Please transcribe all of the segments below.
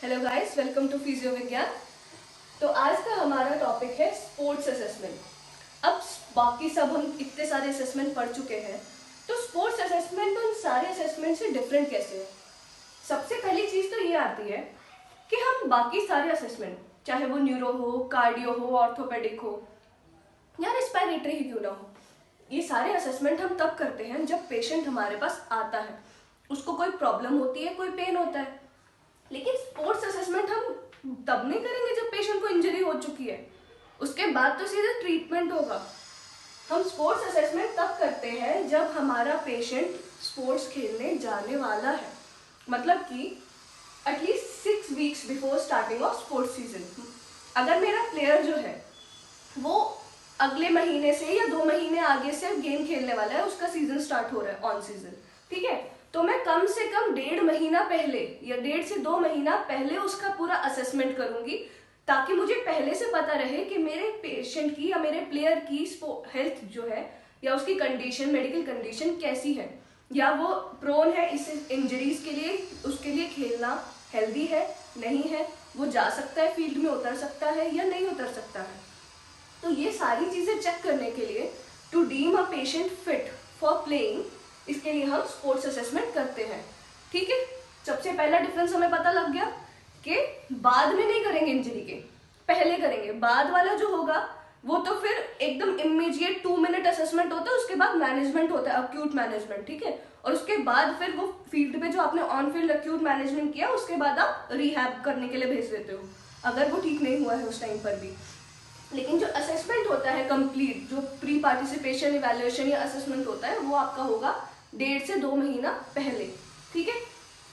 Hello guys, welcome to physio Vigyan. तो आज का हमारा टॉपिक है स्पोर्ट्स असेसमेंट। अब बाकी सब हम इतने सारे असेसमेंट पढ़ चुके हैं, तो स्पोर्ट्स असेसमेंट उन सारे असेसमेंट से डिफरेंट कैसे है। सबसे पहली चीज तो ये आती है कि हम बाकी सारे असेसमेंट, चाहे वो न्यूरो हो, कार्डियो हो, ऑर्थोपेडिक हो या रेस्पिरेटरी ही क्यों ना हो, ये सारे असेसमेंट हम तब करते हैं जब पेशेंट हमारे पास आता है, उसको कोई प्रॉब्लम होती है, कोई पेन होता है। लेकिन स्पोर्ट्स असेसमेंट हम तब नहीं करेंगे जब पेशेंट को इंजरी हो चुकी है, उसके बाद तो सीधे ट्रीटमेंट होगा। हम स्पोर्ट्स असेसमेंट तब करते हैं जब हमारा पेशेंट स्पोर्ट्स खेलने जाने वाला है, मतलब कि at least 6 weeks before starting of sports season. अगर मेरा प्लेयर जो है वो अगले महीने से या 2 महीने आगे से गेम खेलने वाला है, उसका सीजन स्टार्ट हो रहा है ऑन सीजन, ठीक है, तो मैं कम से कम 1.5 महीना पहले या 1.5 से 2 महीना पहले उसका पूरा असेसमेंट करूंगी, ताकि मुझे पहले से पता रहे कि मेरे पेशेंट की या मेरे प्लेयर की हेल्थ जो है या उसकी कंडीशन, मेडिकल कंडीशन कैसी है, या वो प्रोन है इस इंजरीज के लिए, उसके लिए खेलना हेल्दी है नहीं है, वो जा सकता है फील्ड में, उतर सकता है या नहीं उतर सकता है। तो ये सारी चीजें चेक करने के लिए, to deem a patient fit for playing, इसके लिए हम स्पोर्ट्स असेसमेंट करते हैं। ठीक है, सबसे पहला डिफरेंस हमें पता लग गया कि बाद में नहीं करेंगे इंजरी के, पहले करेंगे। बाद वाला जो होगा वो तो फिर एकदम इमीडिएट 2 मिनट असेसमेंट होता है, उसके बाद मैनेजमेंट होता है, अक्यूट मैनेजमेंट, ठीक है। और उसके बाद फिर वो फील्ड में जो आपने ऑन फील्ड अक्यूट मैनेजमेंट किया, उसके बाद आप रिहैब करने के लिए भेज देते हो, अगर वो ठीक नहीं हुआ है उस टाइम पर भी। लेकिन जो असेसमेंट होता है कंप्लीट, जो प्री पार्टिसिपेशन इवैल्यूएशन या असेसमेंट होता है, वो आपका होगा 1.5 से 2 महीना पहले, ठीक है।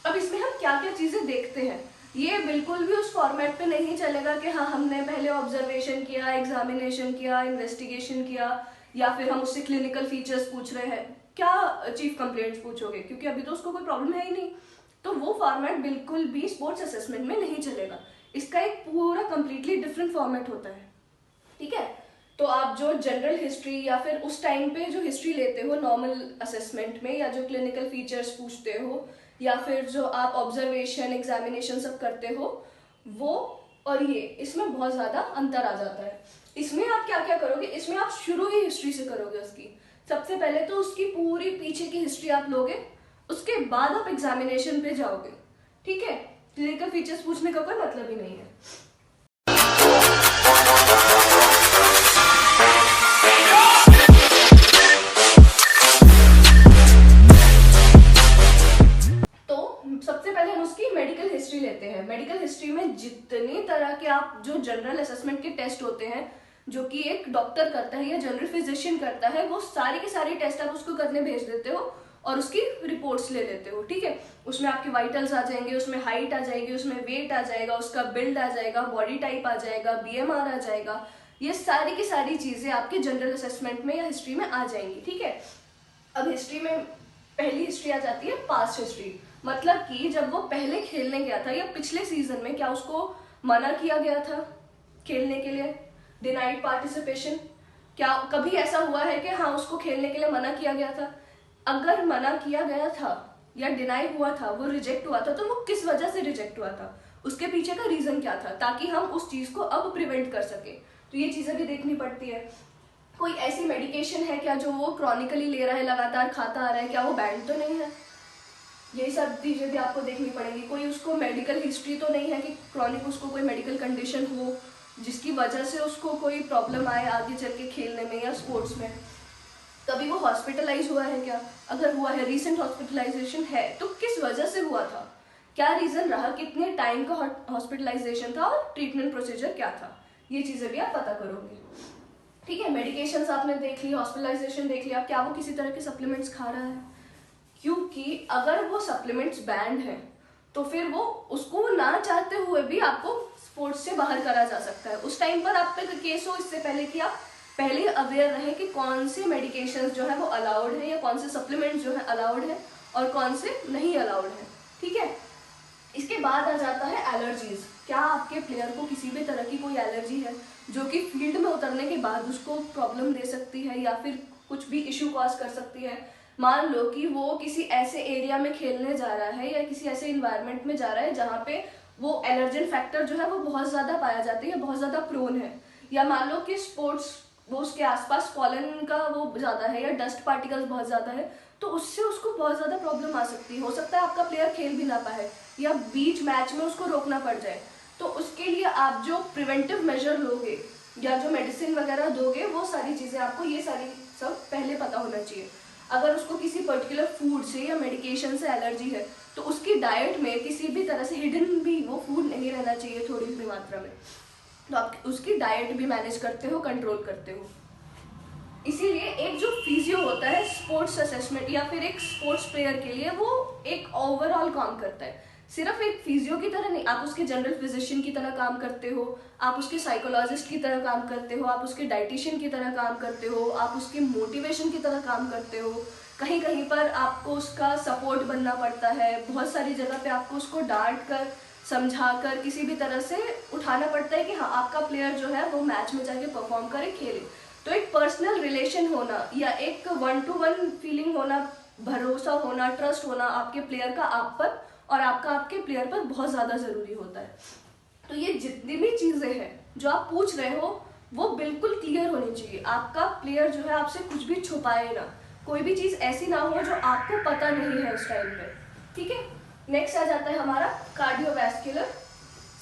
अब इसमें हम क्या क्या चीजें देखते हैं, ये बिल्कुल भी उस फॉर्मेट पे नहीं चलेगा कि हाँ हमने पहले ऑब्जर्वेशन किया, एग्जामिनेशन किया, इन्वेस्टिगेशन किया, या फिर हम उससे क्लिनिकल फीचर्स पूछ रहे हैं, क्या चीफ कंप्लेंट्स पूछोगे, क्योंकि अभी तो उसको कोई प्रॉब्लम है ही नहीं। तो वो फॉर्मेट बिल्कुल भी स्पोर्ट्स असेसमेंट में नहीं चलेगा, इसका एक पूरा कंप्लीटली डिफरेंट फॉर्मेट होता है, ठीक है। तो आप जो जनरल हिस्ट्री या फिर उस टाइम पे जो हिस्ट्री लेते हो नॉर्मल असेसमेंट में, या जो क्लिनिकल फीचर्स पूछते हो, या फिर जो आप ऑब्जर्वेशन, एग्जामिनेशन सब करते हो, वो और ये, इसमें बहुत ज्यादा अंतर आ जाता है। इसमें आप क्या क्या करोगे, इसमें आप शुरू ही हिस्ट्री से करोगे उसकी। सबसे पहले तो उसकी पूरी पीछे की हिस्ट्री आप लोगे, उसके बाद आप एग्जामिनेशन पे जाओगे, ठीक है। क्लिनिकल फीचर्स पूछने का कोई मतलब ही नहीं है। सबसे पहले हम उसकी मेडिकल हिस्ट्री लेते हैं। मेडिकल हिस्ट्री में जितने तरह के आप जो जनरल असेसमेंट के टेस्ट होते हैं, जो कि एक डॉक्टर करता है या जनरल फिजिशियन करता है, वो सारे के सारे टेस्ट आप उसको करने भेज देते हो और उसकी रिपोर्ट्स ले लेते हो, ठीक है। उसमें आपके वाइटल्स आ जाएंगे, उसमें हाइट आ जाएगी, उसमें वेट आ जाएगा, उसका बिल्ड आ जाएगा, बॉडी टाइप आ जाएगा, बीएमआर आ जाएगा, ये सारी की सारी चीजें आपके जनरल असेसमेंट में या हिस्ट्री में आ जाएंगी, ठीक है। अब हिस्ट्री में पहली हिस्ट्री आ जाती है पास्ट हिस्ट्री, मतलब कि जब वो पहले खेलने गया था या पिछले सीजन में क्या उसको मना किया गया था खेलने के लिए, डिनाइड पार्टिसिपेशन, क्या कभी ऐसा हुआ है कि हाँ उसको खेलने के लिए मना किया गया था। अगर मना किया गया था या डिनाई हुआ था, वो रिजेक्ट हुआ था, तो वो किस वजह से रिजेक्ट हुआ था, उसके पीछे का रीजन क्या था, ताकि हम उस चीज को अब प्रिवेंट कर सके। तो ये चीजें भी देखनी पड़ती है। कोई ऐसी मेडिकेशन है क्या जो वो क्रॉनिकली ले रहा है, लगातार खाता आ रहा है, क्या वो बैंड तो नहीं है, यही सब चीजें भी आपको देखनी पड़ेगी। कोई उसको मेडिकल हिस्ट्री तो नहीं है कि क्रॉनिक उसको कोई मेडिकल कंडीशन हो जिसकी वजह से उसको कोई प्रॉब्लम आए आगे चल के खेलने में या स्पोर्ट्स में। कभी वो हॉस्पिटलाइज हुआ है क्या, अगर हुआ है, रिसेंट हॉस्पिटलाइजेशन है तो किस वजह से हुआ था, क्या रीजन रहा, कितने टाइम का हॉस्पिटलाइजेशन था और ट्रीटमेंट प्रोसीजर क्या था, ये चीजें भी आप पता करोगे, ठीक है। मेडिकेशंस आपने देख ली, हॉस्पिटलाइजेशन देख लिया, क्या वो किसी तरह के सप्लीमेंट्स खा रहा है, क्योंकि अगर वो सप्लीमेंट्स बैंड है तो फिर वो उसको ना चाहते हुए भी आपको स्पोर्ट्स से बाहर करा जा सकता है। उस टाइम पर आप पे केस हो, इससे पहले कि आप पहले अवेयर रहे कि कौन से मेडिकेशंस जो है वो अलाउड है या कौन से सप्लीमेंट्स जो है अलाउड है और कौन से नहीं अलाउड है, ठीक है। इसके बाद आ जाता है एलर्जीज। क्या आपके प्लेयर को किसी भी तरह की कोई एलर्जी है जो कि फील्ड में उतरने के बाद उसको प्रॉब्लम दे सकती है या फिर कुछ भी इश्यू कॉज कर सकती है। मान लो कि वो किसी ऐसे एरिया में खेलने जा रहा है या किसी ऐसे इन्वायरमेंट में जा रहा है जहाँ पे वो एलर्जन फैक्टर जो है वो बहुत ज़्यादा पाया जाता है या बहुत ज़्यादा प्रोन है, या मान लो कि स्पोर्ट्स वो उसके आसपास पॉलन का वो ज़्यादा है या डस्ट पार्टिकल्स बहुत ज़्यादा है, तो उससे उसको बहुत ज़्यादा प्रॉब्लम आ सकती है। हो सकता है आपका प्लेयर खेल भी ना पाए या बीच मैच में उसको रोकना पड़ जाए। तो उसके लिए आप जो प्रिवेंटिव मेजर लोगे या जो मेडिसिन वगैरह दोगे, वो सारी चीज़ें आपको ये सारी सब पहले पता होना चाहिए। अगर उसको किसी पर्टिकुलर फूड से या मेडिकेशन से एलर्जी है तो उसकी डाइट में किसी भी तरह से हिडन भी वो फूड नहीं रहना चाहिए थोड़ी भी मात्रा में। तो आप उसकी डाइट भी मैनेज करते हो, कंट्रोल करते हो। इसीलिए एक जो फिजियो होता है स्पोर्ट्स असेसमेंट या फिर एक स्पोर्ट्स प्लेयर के लिए, वो एक ओवरऑल काम करता है। सिर्फ एक फिजियो की तरह नहीं, आप उसके जनरल फिजिशियन की तरह काम करते हो, आप उसके साइकोलॉजिस्ट की तरह काम करते हो, आप उसके डाइटिशियन की तरह काम करते हो, आप उसके मोटिवेशन की तरह काम करते हो। कहीं कहीं पर आपको उसका सपोर्ट बनना पड़ता है, बहुत सारी जगह पे आपको उसको डांट कर समझा कर किसी भी तरह से उठाना पड़ता है कि हाँ आपका प्लेयर जो है वो मैच में जाके परफॉर्म करे, खेले। तो एक पर्सनल रिलेशन होना या एक 1-to-1 फीलिंग होना, भरोसा होना, ट्रस्ट होना आपके प्लेयर का आप पर और आपका आपके प्लेयर पर बहुत ज़्यादा ज़रूरी होता है। तो ये जितनी भी चीज़ें हैं जो आप पूछ रहे हो वो बिल्कुल क्लियर होनी चाहिए। आपका प्लेयर जो है आपसे कुछ भी छुपाए ना, कोई भी चीज़ ऐसी ना हो जो आपको पता नहीं है उस टाइम पे, ठीक है। नेक्स्ट आ जाता है हमारा कार्डियोवैस्कुलर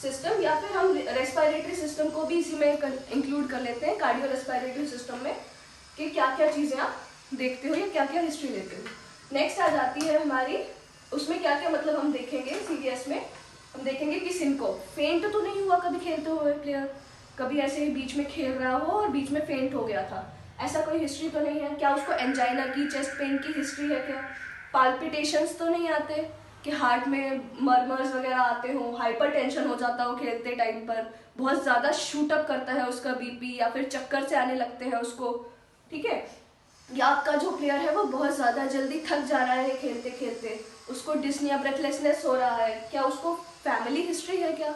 सिस्टम, या फिर हम रेस्पिरेटरी सिस्टम को भी इसी में इंक्लूड कर लेते हैं, कार्डियो रेस्पिरेटरी सिस्टम में, कि क्या क्या चीज़ें आप देखते हो या क्या क्या हिस्ट्री लेते हो। नेक्स्ट आ जाती है हमारी, उसमें क्या क्या मतलब हम देखेंगे सीरियस में, हम देखेंगे कि सिंकोप, फेंट तो नहीं हुआ कभी खेलते हुए प्लेयर, कभी ऐसे ही बीच में खेल रहा हो और बीच में फेंट हो गया था, ऐसा कोई हिस्ट्री तो नहीं है। क्या उसको एंजाइना की, चेस्ट पेन की हिस्ट्री है क्या? पाल्पिटेशंस तो नहीं आते कि हार्ट में मरमर्स वगैरह आते हो, हाइपर टेंशन हो जाता हो खेलते टाइम पर, बहुत ज़्यादा शूट अप करता है उसका बीपी, या फिर चक्कर से आने लगते हैं उसको, ठीक है। या आपका जो प्लेयर है वो बहुत ज़्यादा जल्दी थक जा रहा है खेलते खेलते, उसको डिस्निया, ब्रेथलेसनेस हो रहा है, क्या उसको फैमिली हिस्ट्री है क्या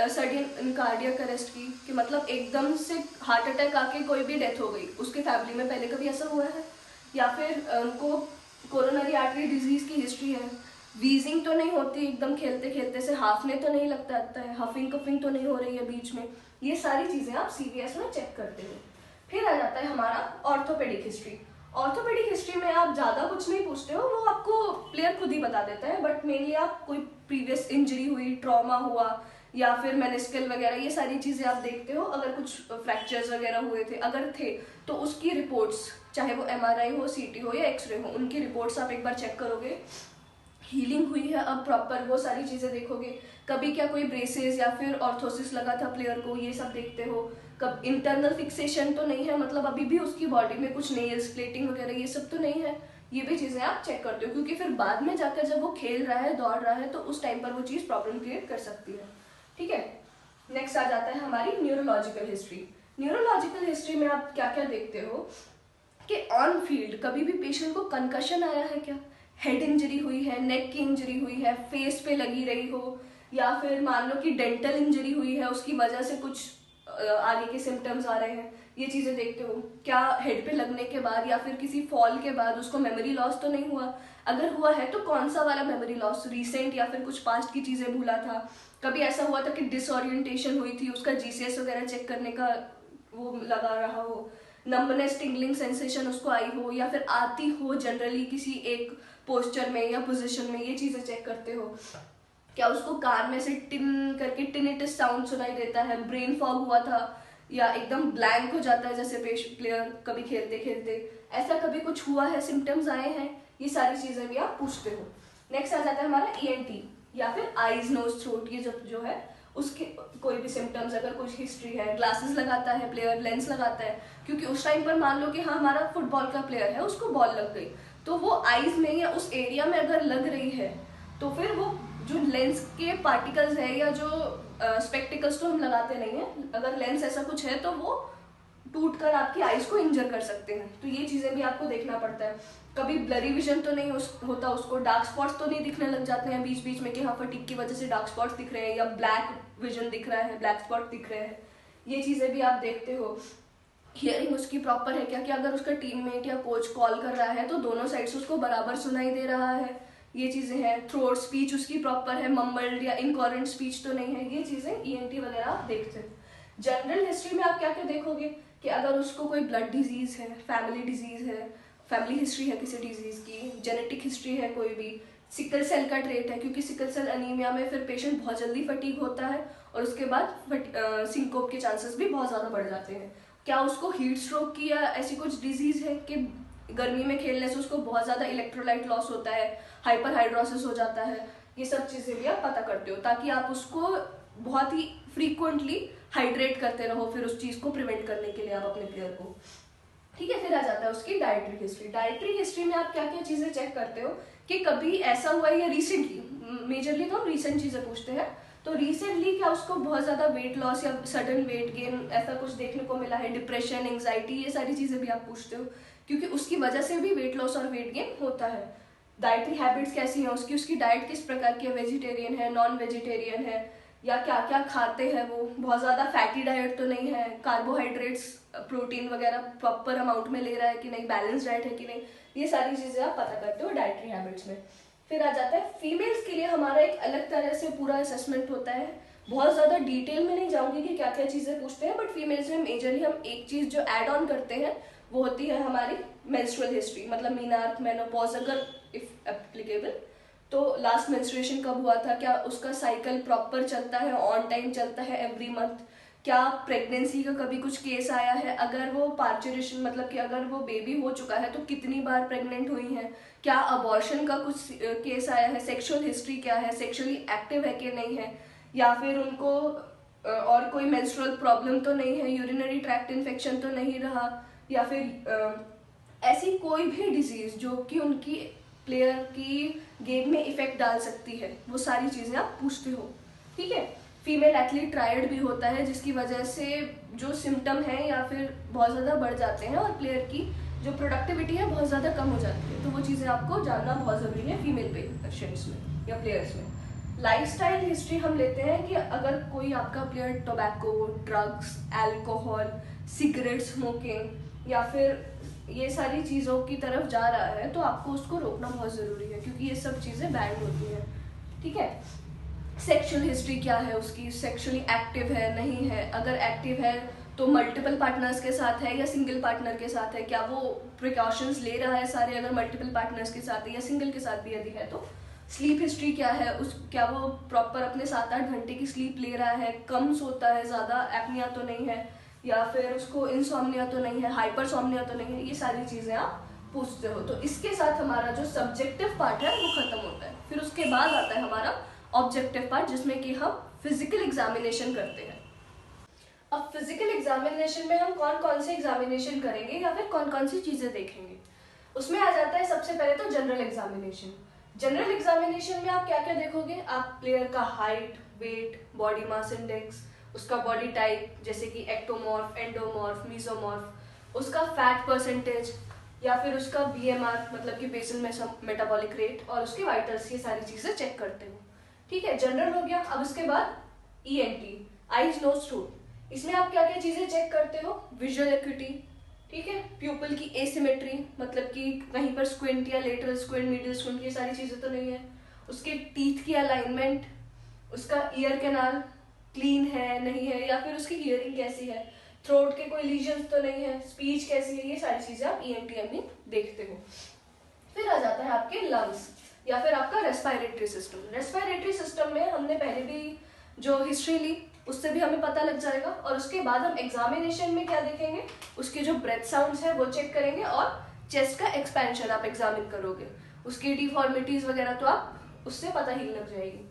सडन कार्डियक अरेस्ट की, कि मतलब एकदम से हार्ट अटैक आके कोई भी डेथ हो गई, उसके फैमिली में पहले कभी ऐसा हुआ है? या फिर उनको कोरोनरी आर्टरी डिजीज की हिस्ट्री है, वीजिंग तो नहीं होती एकदम खेलते खेलते से, हाफने तो नहीं लगता है, हफिंग कफिंग तो नहीं हो रही है बीच में, ये सारी चीज़ें आप सीवीएस में चेक करते हो। फिर आ जाता है हमारा ऑर्थोपेडिक हिस्ट्री। ऑर्थोपेडिक हिस्ट्री में आप ज़्यादा कुछ नहीं पूछते हो, वो आपको प्लेयर खुद ही बता देता है, बट मेनली आप कोई प्रीवियस इंजरी हुई, ट्रॉमा हुआ या फिर मेनिस्कल वगैरह, ये सारी चीज़ें आप देखते हो। अगर कुछ फ्रैक्चर्स वगैरह हुए थे, अगर थे, तो उसकी रिपोर्ट्स, चाहे वो एमआरआई हो, सीटी हो या एक्सरे हो, उनकी रिपोर्ट्स आप एक बार चेक करोगे। हीलिंग हुई है अब प्रॉपर, वो सारी चीज़ें देखोगे। कभी क्या कोई ब्रेसेस या फिर ऑर्थोसिस लगा था प्लेयर को, ये सब देखते हो। कब इंटरनल फिक्सेशन तो नहीं है, मतलब अभी भी उसकी बॉडी में कुछ नेल्स, प्लेटिंग वगैरह ये सब तो नहीं है, ये भी चीज़ें आप चेक करते हो, क्योंकि फिर बाद में जाकर जब वो खेल रहा है, दौड़ रहा है, तो उस टाइम पर वो चीज़ प्रॉब्लम क्रिएट कर सकती है, ठीक है। नेक्स्ट आ जाता है हमारी न्यूरोलॉजिकल हिस्ट्री। न्यूरोलॉजिकल हिस्ट्री में आप क्या क्या देखते हो कि ऑन फील्ड कभी भी पेशेंट को कंकशन आया है क्या, हेड इंजरी हुई है, नेक की इंजरी हुई है, फेस पे लगी रही हो, या फिर मान लो कि डेंटल इंजरी हुई है, उसकी वजह से कुछ आगे के सिम्टम्स आ रहे हैं, ये चीज़ें देखते हो। क्या हेड पे लगने के बाद या फिर किसी फॉल के बाद उसको मेमोरी लॉस तो नहीं हुआ, अगर हुआ है तो कौन सा वाला मेमोरी लॉस, रिसेंट या फिर कुछ पास्ट की चीज़ें भूला था, कभी ऐसा हुआ था कि डिसओरिएंटेशन हुई थी, उसका जीसीएस वगैरह चेक करने का वो लगा रहा हो, नंबनेस, टिंगलिंग सेंसेशन उसको आई हो या फिर आती हो जनरली किसी एक पोस्चर में या पोजीशन में, ये चीज़ें चेक करते हो। क्या उसको कान में से टिन करके टिनिटस साउंड सुनाई देता है, ब्रेन फॉग हुआ था, या एकदम ब्लैंक हो जाता है जैसे प्लेयर कभी खेलते खेलते, ऐसा कभी कुछ हुआ है, सिम्टम्स आए हैं, ये सारी चीज़ें भी आप पूछते हो। नेक्स्ट आ जाता है हमारा ईएनटी या फिर आईज, नोज, थ्रोट, ये जो है उसके कोई भी सिम्टम्स, अगर कुछ हिस्ट्री है, ग्लासेस लगाता है प्लेयर, लेंस लगाता है, क्योंकि उस टाइम पर मान लो कि हाँ हमारा फुटबॉल का प्लेयर है, उसको बॉल लग गई, तो वो आईज में या उस एरिया में अगर लग रही है तो फिर वो जो लेंस के पार्टिकल्स है या जो स्पेक्टिकल्स तो हम लगाते नहीं है, अगर लेंस ऐसा कुछ है तो वो टूट कर आपकी आईज को इंजर कर सकते हैं, तो ये चीज़ें भी आपको देखना पड़ता है। कभी ब्लरी विजन तो नहीं होता, उसको डार्क स्पॉट्स तो नहीं दिखने लग जाते हैं बीच बीच में कि हाँ फटीग की वजह से डार्क स्पॉट्स दिख रहे हैं या ब्लैक विजन दिख रहा है, ब्लैक स्पॉट दिख रहे हैं, ये चीज़ें भी आप देखते हो। हियरिंग उसकी प्रॉपर है क्या, कि अगर उसका टीममेट या कोच कॉल कर रहा है तो दोनों साइड से उसको बराबर सुनाई दे रहा है, ये चीज़ें हैं। थ्रोट स्पीच उसकी प्रॉपर है, मम्बल्ड या इनकॉरेंट स्पीच तो नहीं है, ये चीज़ें ईएनटी वगैरह आप देखते हैं। जनरल हिस्ट्री में आप क्या क्या देखोगे कि अगर उसको कोई ब्लड डिजीज़ है, फैमिली डिजीज़ है, फैमिली हिस्ट्री है किसी डिजीज़ की, जेनेटिक हिस्ट्री है कोई भी, सिकल सेल का ट्रेट है, क्योंकि सिकल सेल अनीमिया में फिर पेशेंट बहुत जल्दी फटीग होता है और उसके बाद सिंकोप के चांसेस भी बहुत ज़्यादा बढ़ जाते हैं। क्या उसको हीट स्ट्रोक की या ऐसी कुछ डिजीज़ है कि गर्मी में खेलने से उसको बहुत ज़्यादा इलेक्ट्रोलाइट लॉस होता है, हाइपर हाइड्रोसिस हो जाता है, ये सब चीज़ें भी आप पता करते हो ताकि आप उसको बहुत ही फ्रीक्वेंटली हाइड्रेट करते रहो, फिर उस चीज़ को प्रिवेंट करने के लिए आप अपने प्लेयर को। ठीक है, फिर आ जाता है उसकी डाइटरी हिस्ट्री। डाइटरी हिस्ट्री में आप क्या क्या चीज़ें चेक करते हो कि कभी ऐसा हुआ है या रिसेंटली, मेजरली तो हम रिसेंट चीज़ें पूछते हैं, तो रिसेंटली क्या उसको बहुत ज़्यादा वेट लॉस या सडन वेट गेन ऐसा कुछ देखने को मिला है, डिप्रेशन, एंग्जाइटी, ये सारी चीज़ें भी आप पूछते हो क्योंकि उसकी वजह से भी वेट लॉस और वेट गेन होता है। डाइटरी हैबिट्स कैसी हैं उसकी, उसकी डाइट किस प्रकार की है, वेजिटेरियन है, नॉन वेजिटेरियन है, या क्या क्या खाते हैं वो, बहुत ज़्यादा फैटी डाइट तो नहीं है, कार्बोहाइड्रेट्स प्रोटीन वगैरह प्रॉपर अमाउंट में ले रहा है कि नहीं, बैलेंस डाइट है कि नहीं, ये सारी चीज़ें आप पता करते हो डाइटरी हैबिट्स में। फिर आ जाता है फीमेल्स के लिए हमारा एक अलग तरह से पूरा असेसमेंट होता है। बहुत ज़्यादा डिटेल में नहीं जाऊंगी कि क्या क्या चीज़ें पूछते हैं, बट फीमेल्स में मेजरली हम एक चीज़ जो ऐड ऑन करते हैं वो होती है हमारी मेंस्ट्रुअल हिस्ट्री, मतलब मीनार्क, मेनोपॉज अगर इफ एप्लीकेबल, तो लास्ट मेंस्ट्रुएशन कब हुआ था, क्या उसका साइकिल प्रॉपर चलता है, ऑन टाइम चलता है एवरी मंथ, क्या प्रेगनेंसी का कभी कुछ केस आया है, अगर वो पार्चुरेशन मतलब कि अगर वो बेबी हो चुका है तो कितनी बार प्रेग्नेंट हुई है, क्या अबॉर्शन का कुछ केस आया है, सेक्सुअल हिस्ट्री क्या है, सेक्सुअली एक्टिव है कि नहीं है, या फिर उनको और कोई मेंस्ट्रुअल प्रॉब्लम तो नहीं है, यूरिनरी ट्रैक्ट इन्फेक्शन तो नहीं रहा, या फिर ऐसी कोई भी डिजीज जो कि उनकी प्लेयर की गेम में इफेक्ट डाल सकती है, वो सारी चीज़ें आप पूछते हो। ठीक है, फीमेल एथलीट ट्रायड भी होता है जिसकी वजह से जो सिम्टम है या फिर बहुत ज़्यादा बढ़ जाते हैं और प्लेयर की जो प्रोडक्टिविटी है बहुत ज़्यादा कम हो जाती है, तो वो चीज़ें आपको जानना बहुत ज़रूरी है फीमेल पेशेंट्स में या प्लेयर्स में। लाइफस्टाइल हिस्ट्री हम लेते हैं कि अगर कोई आपका player tobacco, drugs, alcohol, cigarette smoking या फिर ये सारी चीज़ों की तरफ जा रहा है तो आपको उसको रोकना बहुत ज़रूरी है क्योंकि ये सब चीज़ें बैड होती हैं। ठीक है, सेक्सुअल हिस्ट्री क्या है उसकी, सेक्सुअली एक्टिव है नहीं है, अगर एक्टिव है तो मल्टीपल पार्टनर्स के साथ है या सिंगल पार्टनर के साथ है, क्या वो प्रिकॉशंस ले रहा है सारे, अगर मल्टीपल पार्टनर्स के साथ है या सिंगल के साथ भी यदि है तो। स्लीप हिस्ट्री क्या है उस, क्या वो प्रॉपर अपने 7-8 घंटे की स्लीप ले रहा है, कम सोता है, ज़्यादा एपनिया तो नहीं है, या फिर उसको इंसोम्निया तो नहीं है, हाइपरसोम्निया तो नहीं है, ये सारी चीज़ें आप पूछते हो। तो इसके साथ हमारा जो सब्जेक्टिव पार्ट है वो खत्म होता है। फिर उसके बाद आता है हमारा ऑब्जेक्टिव पार्ट जिसमें कि हम फिजिकल एग्जामिनेशन करते हैं। अब फिजिकल एग्जामिनेशन में हम कौन कौन से एग्जामिनेशन करेंगे या फिर कौन कौन सी चीज़ें देखेंगे, उसमें आ जाता है सबसे पहले तो जनरल एग्जामिनेशन। जनरल एग्जामिनेशन में आप क्या क्या देखोगे, आप प्लेयर का height, weight, body mass index, उसका बॉडी टाइप जैसे कि एक्टोमॉर्फ, एंडोमॉर्फ, मीजोमॉर्फ, उसका फैट परसेंटेज या फिर उसका बीएमआर मतलब कि बेसल मेटाबॉलिक रेट और उसके वाइटल्स, ये सारी चीज़ें चेक करते हो। ठीक है, जनरल हो गया। अब उसके बाद ईएनटी, आईज नोज थ्रोट, इसमें आप क्या क्या चीज़ें चेक करते हो, विजुअल एक्यूटी, ठीक है, प्यूपल की एसिमेट्री मतलब कि कहीं पर स्क्विंट या लेटरल स्क्विंट, मिडिल स्क्विंट, ये सारी चीज़ें तो नहीं है, उसके टीथ की अलाइनमेंट, उसका ईयर कैनाल क्लीन है नहीं है या फिर उसकी हियरिंग कैसी है, थ्रोट के कोई लीजन्स तो नहीं है, स्पीच कैसी है, ये सारी चीज़ें आप ईएनटी में देखते हो। फिर आ जाता है आपके लंग्स या फिर आपका रेस्पिरेटरी सिस्टम। रेस्पिरेटरी सिस्टम में हमने पहले भी जो हिस्ट्री ली उससे भी हमें पता लग जाएगा, और उसके बाद हम एग्जामिनेशन में क्या देखेंगे, उसके जो ब्रेथ साउंड्स है वो चेक करेंगे और चेस्ट का एक्सपेंशन आप एग्जामिन करोगे, उसकी डिफॉर्मिटीज वगैरह तो आप उससे पता ही लग जाएगी।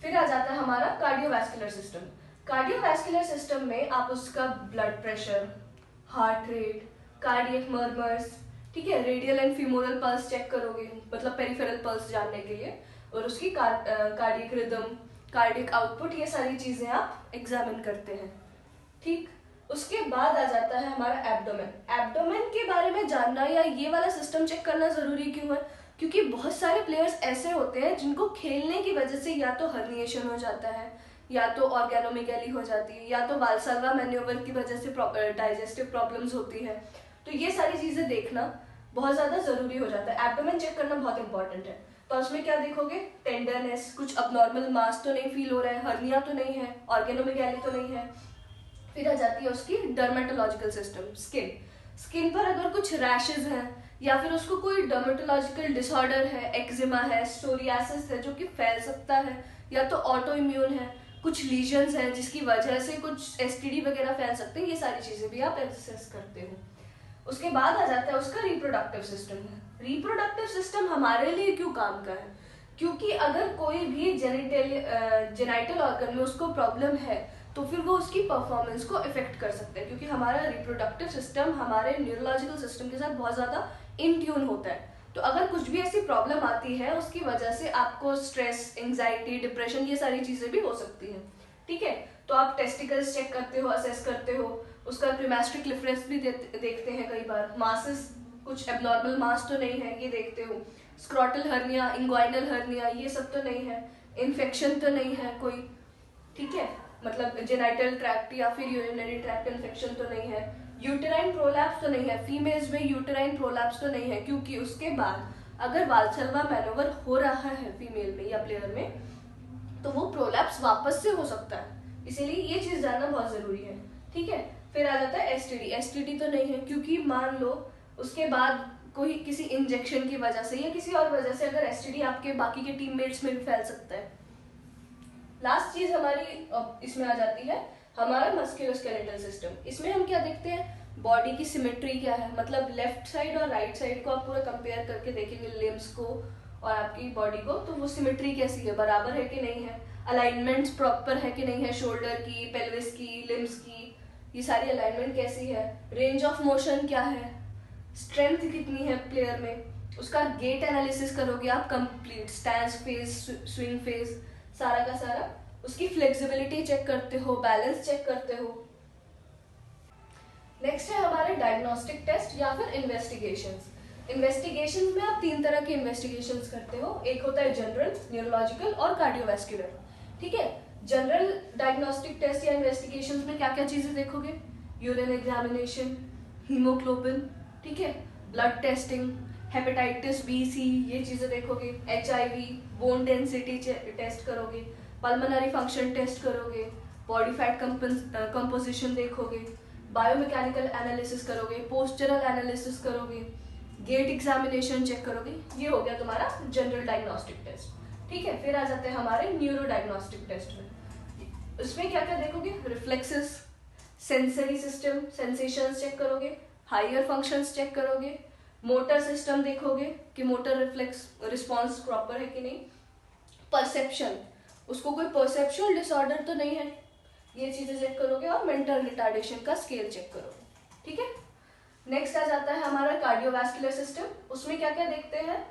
फिर आ जाता है हमारा कार्डियोवैस्कुलर सिस्टम। कार्डियोवैस्कुलर सिस्टम में आप उसका blood pressure, heart rate, cardiac murmurs, ठीक है, radial and femoral pulse check करोगे मतलब पेरिफेरल पल्स जानने के लिए, और उसकी कार्डियक रिदम, कार्डियक आउटपुट, ये सारी चीजें आप एग्जामिन करते हैं। ठीक, उसके बाद आ जाता है हमारा एब्डोमेन। एब्डोमेन के बारे में जानना या ये वाला सिस्टम चेक करना जरूरी क्यों है, क्योंकि बहुत सारे प्लेयर्स ऐसे होते हैं जिनको खेलने की वजह से या तो हर्निएशन हो जाता है, या तो ऑर्गेनोमेगैली हो जाती है, या तो वाल्सल्वा मैन्योवर की वजह से डाइजेस्टिव प्रॉब्लम्स होती है, तो ये सारी चीजें देखना बहुत ज्यादा जरूरी हो जाता है। एब्डोमेन चेक करना बहुत इंपॉर्टेंट है। तो उसमें क्या देखोगे, टेंडरनेस, कुछ अबनॉर्मल मास तो नहीं फील हो रहा है, हर्निया तो नहीं है, ऑर्गेनोमेगाली तो नहीं है। फिर आ जाती है उसकी डर्मेटोलॉजिकल सिस्टम, स्किन। स्किन पर अगर कुछ रैशेज हैं या फिर उसको कोई डर्मेटोलॉजिकल डिसऑर्डर है, एक्जिमा है, सोरियासिस है जो कि फैल सकता है, या तो ऑटो इम्यून है, कुछ लीजन्स हैं जिसकी वजह से कुछ एसटीडी वगैरह फैल सकते हैं, ये सारी चीजें भी आप एसेस करते हो। उसके बाद आ जाता है उसका रिप्रोडक्टिव सिस्टम। रिप्रोडक्टिव सिस्टम हमारे लिए क्यों काम का है, क्योंकि अगर कोई भी जेनिटल ऑर्गन में उसको प्रॉब्लम है तो फिर वो उसकी परफॉर्मेंस को इफेक्ट कर सकता है, क्योंकि हमारा रिप्रोडक्टिव सिस्टम हमारे न्यूरोलॉजिकल सिस्टम के साथ बहुत ज्यादा इन ट्यून होता है। तो अगर कुछ भी ऐसी प्रॉब्लम आती है उसकी वजह से आपको स्ट्रेस, एंजाइटी, डिप्रेशन, ये सारी चीजें भी हो सकती हैं। ठीक है, तो आप टेस्टिकल्स चेक करते हो, असेस करते हो, उसका क्रीमेस्ट्रिक लिफरेंस भी देखते हैं कई बार, मासेस कुछ एबनॉर्मल मास तो नहीं है ये देखते हो, स्क्रॉटल हर्निया, इंग्वाइनल हर्निया ये सब तो नहीं है, इन्फेक्शन तो नहीं है कोई, ठीक है, मतलब जेनाइटल ट्रैक्ट या फिर यूरिनरी ट्रैक्ट इन्फेक्शन तो नहीं है, यूटेराइन प्रोलैप्स तो नहीं है, फीमेल्स में यूटेराइन प्रोलैप्स तो नहीं है, क्योंकि उसके बाद अगर वाल्सल्वा मैनोवर हो रहा है फीमेल में या प्लेयर में तो वो प्रोलैप्स वापस से हो सकता है, इसीलिए ये चीज जानना बहुत जरूरी है। ठीक है, फिर आ जाता है एसटीडी। एसटीडी तो नहीं है क्योंकि मान लो उसके बाद कोई किसी इंजेक्शन की वजह से या किसी और वजह से अगर एसटीडी आपके बाकी के टीममेट्स में भी फैल सकता है। लास्ट चीज हमारी इसमें आ जाती है हमारा मस्कुलोस्केलेटल सिस्टम। इसमें हम क्या देखते हैं, बॉडी की सिमेट्री क्या है, मतलब लेफ्ट साइड और राइट साइड को आप पूरा कंपेयर करके देखेंगे लिम्स को और आपकी बॉडी को, तो वो सिमेट्री कैसी है, बराबर है कि नहीं है, अलाइनमेंट्स प्रॉपर है कि नहीं है, शोल्डर की, पेल्विस की, लिम्स की, ये सारी अलाइनमेंट कैसी है, रेंज ऑफ मोशन क्या है, स्ट्रेंथ कितनी है प्लेयर में, उसका गेट एनालिसिस करोगे आप complete, stance phase, swing phase, सारा का सारा, उसकी फ्लेक्सिबिलिटी चेक करते हो, बैलेंस चेक करते हो। नेक्स्ट है हमारे डायग्नोस्टिक टेस्ट या फिर इन्वेस्टिगेशंस। इन्वेस्टिगेशन में आप 3 तरह के इन्वेस्टिगेशंस करते हो, एक होता है जनरल, न्यूरोलॉजिकल और कार्डियोवैस्कुलर। ठीक है, जनरल डायग्नोस्टिक टेस्ट या इन्वेस्टिगेशंस में क्या क्या चीजें देखोगे, यूरिन एग्जामिनेशन, हीमोग्लोबिन, ठीक है, blood testing, hepatitis B C, ये चीजें देखोगे, HIV, बोन डेंसिटी टेस्ट करोगे, पल्मोनरी फंक्शन टेस्ट करोगे, बॉडी फैट कंपोजिशन देखोगे, बायोमैकेनिकल एनालिसिस करोगे, पोस्चरल एनालिसिस करोगे, गेट एग्जामिनेशन चेक करोगे। ये हो गया तुम्हारा जनरल डायग्नोस्टिक टेस्ट। ठीक है, फिर आ जाते हैं हमारे न्यूरो डायग्नोस्टिक टेस्ट में। इसमें क्या क्या देखोगे, reflexes, sensory system, sensations check करोगे, हायर फंक्शंस चेक करोगे, मोटर सिस्टम देखोगे कि मोटर रिफ्लेक्स रिस्पॉन्स प्रॉपर है कि नहीं, परसेप्शन, उसको कोई परसेप्शुअल डिसऑर्डर तो नहीं है, ये चीजें चेक करोगे, और मेंटल रिटार्डेशन का स्केल चेक करोगे। ठीक है, नेक्स्ट आ जाता है हमारा कार्डियोवैस्कुलर सिस्टम। उसमें क्या क्या देखते हैं,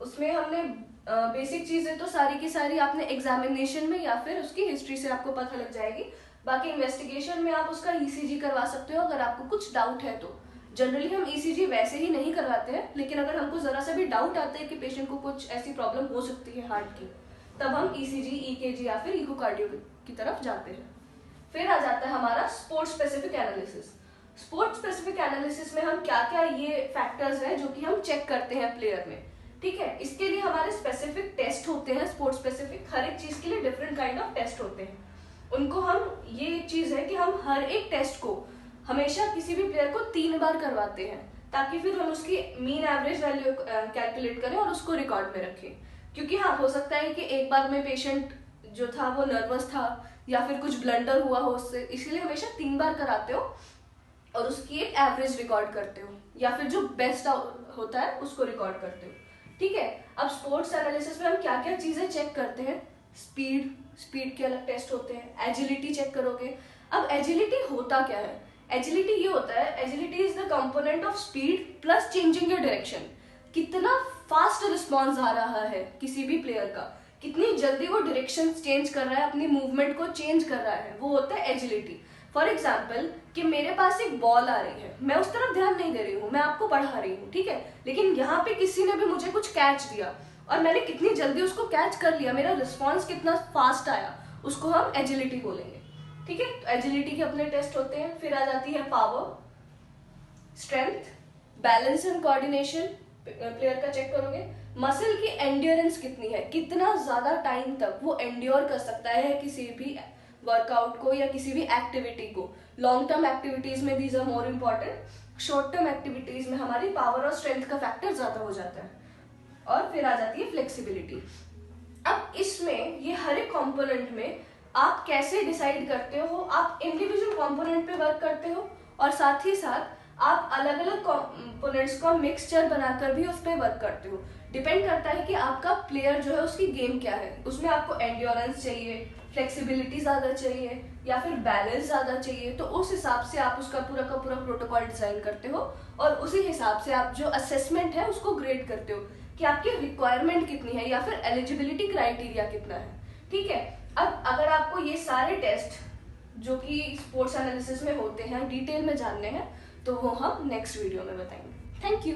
उसमें हमने बेसिक चीजें तो सारी की सारी आपने एग्जामिनेशन में या फिर उसकी हिस्ट्री से आपको पता लग जाएगी, बाकी इन्वेस्टिगेशन में आप उसका ECG करवा सकते हो अगर आपको कुछ डाउट है तो। जनरली हम ECG वैसे ही नहीं करवाते हैं, लेकिन अगर हमको जरा सा भी डाउट आता है कि पेशेंट को कुछ ऐसी प्रॉब्लम हो सकती है हार्ट की, तब हम ECG, EKG या फिर इकोकार्डियो की तरफ जाते हैं। फिर आ जाता है हमारा sports specific analysis. Sports specific analysis में हम क्या क्या ये फैक्टर्स हैं जो कि हम चेक करते हैं प्लेयर में। ठीक है, इसके लिए हमारे स्पेसिफिक टेस्ट होते हैं, स्पोर्ट्स स्पेसिफिक, हर एक चीज के लिए डिफरेंट काइंड ऑफ टेस्ट होते हैं। उनको हम, ये चीज है कि हम हर एक टेस्ट को हमेशा किसी भी प्लेयर को 3 बार करवाते हैं, ताकि फिर हम उसकी मीन एवरेज वैल्यू कैलकुलेट करें और उसको रिकॉर्ड में रखें। क्योंकि हाँ, हो सकता है कि एक बार में पेशेंट जो था वो नर्वस था या फिर कुछ ब्लंडर हुआ हो उससे, इसलिए हमेशा 3 बार कराते हो और उसकी एक एवरेज रिकॉर्ड करते हो, या फिर जो बेस्ट होता है उसको रिकॉर्ड करते हो। ठीक है, अब स्पोर्ट्स एनालिसिस में हम क्या क्या चीजें चेक करते हैं, स्पीड के अलग टेस्ट होते हैं, एजिलिटी चेक करोगे। अब एजिलिटी होता क्या है, एजिलिटी ये होता है, agility is the component of speed plus changing your direction. कितना फास्ट रिस्पॉन्स आ रहा है किसी भी प्लेयर का, कितनी जल्दी वो डायरेक्शन चेंज कर रहा है, अपनी मूवमेंट को चेंज कर रहा है, वो होता है एजिलिटी। फॉर एग्जाम्पल कि मेरे पास एक बॉल आ रही है, मैं उस तरफ ध्यान नहीं दे रही हूँ, मैं आपको पढ़ा रही हूँ, ठीक है, लेकिन यहाँ पे किसी ने भी मुझे कुछ कैच दिया और मैंने कितनी जल्दी उसको कैच कर लिया, मेरा रिस्पॉन्स कितना फास्ट आया, उसको हम एजिलिटी बोलेंगे। ठीक है, तो एजिलिटी के अपने टेस्ट होते हैं। फिर आ जाती है power, strength, balance and coordination player का चेक करोगे, मसल की एंड्योरेंस कितनी है, कितना ज्यादा टाइम तक वो एंड्योर कर सकता है किसी भी वर्कआउट को या किसी भी एक्टिविटी को। लॉन्ग टर्म एक्टिविटीज में these are more important, short term activities में हमारी पावर और स्ट्रेंथ का फैक्टर ज्यादा हो जाता है। और फिर आ जाती है फ्लेक्सिबिलिटी। अब इसमें ये हर एक कंपोनेंट में आप कैसे डिसाइड करते हो, आप इंडिविजुअल कंपोनेंट पे वर्क करते हो और साथ ही साथ आप अलग अलग कंपोनेंट्स का मिक्सचर बनाकर भी उस पर वर्क करते हो। डिपेंड करता है कि आपका प्लेयर जो है उसकी गेम क्या है, उसमें आपको एंड्योरेंस चाहिए, फ्लेक्सिबिलिटी ज्यादा चाहिए या फिर बैलेंस ज्यादा चाहिए। तो उस हिसाब से आप उसका पूरा का पूरा प्रोटोकॉल डिजाइन करते हो और उसी हिसाब से आप जो असेसमेंट है उसको ग्रेड करते हो कि आपकी रिक्वायरमेंट कितनी है या फिर एलिजिबिलिटी क्राइटेरिया कितना है। ठीक है, अब अगर आपको ये सारे टेस्ट जो कि स्पोर्ट्स एनालिसिस में होते हैं डिटेल में जानने हैं तो वो हम नेक्स्ट वीडियो में बताएंगे। Thank you.